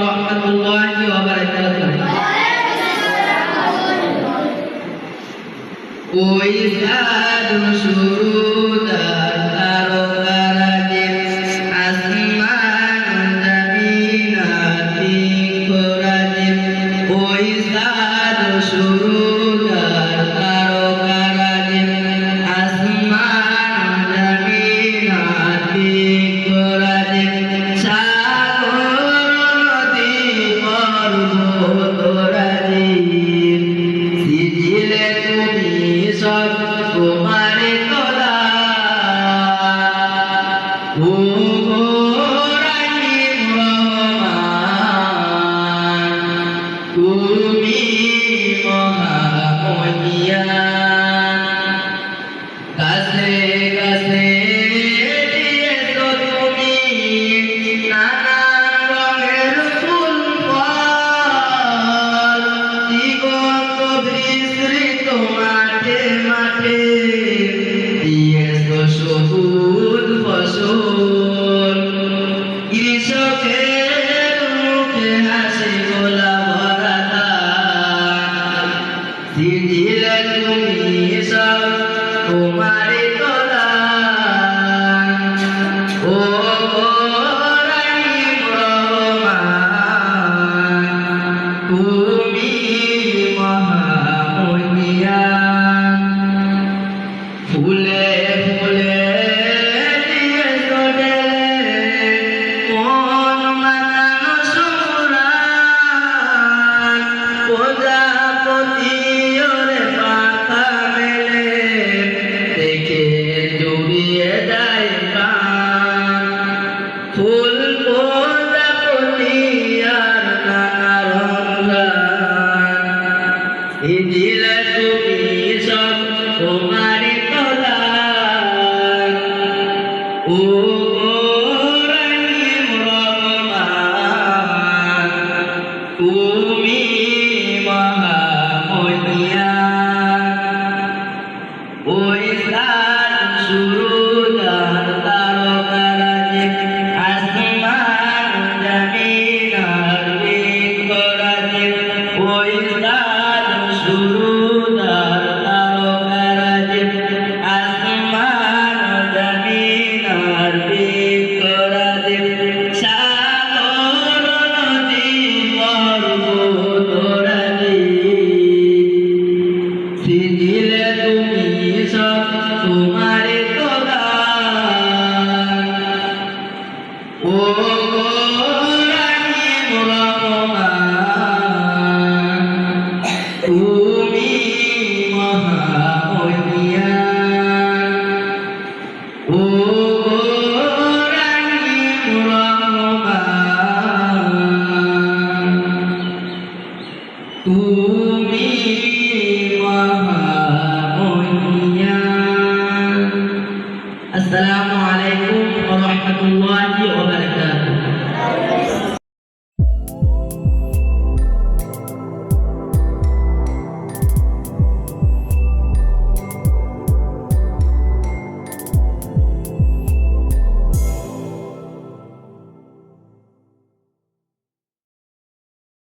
warahmatullahi wabarakatuh. Uizadun syurudan arokarajin asman dabinati kurajin. Uizadun syurudan arokarajin asman dabinati kurajin. Sakuroti porbotorajin sijile সব তোমারে তোলা ও রাহিম রহমান তুমি মহামহিয়ান কাছে কাছে দিয়েছো তুমি নানান রঙের ফুল ফল দিগন্ত বিস্তৃত মাঠে মাঠে দিয়েছো সবুজ ফসল কৃষকের মুখে হাসি গোলা ভরা ধান দিলে তুমি সব তোমারে তোলা ও রাহিম রহমান তুমি মহামহিয়ান ফুলে ফুলে দিয়েছো ঢেলে মন মাতানো সুরান প্রজাপতি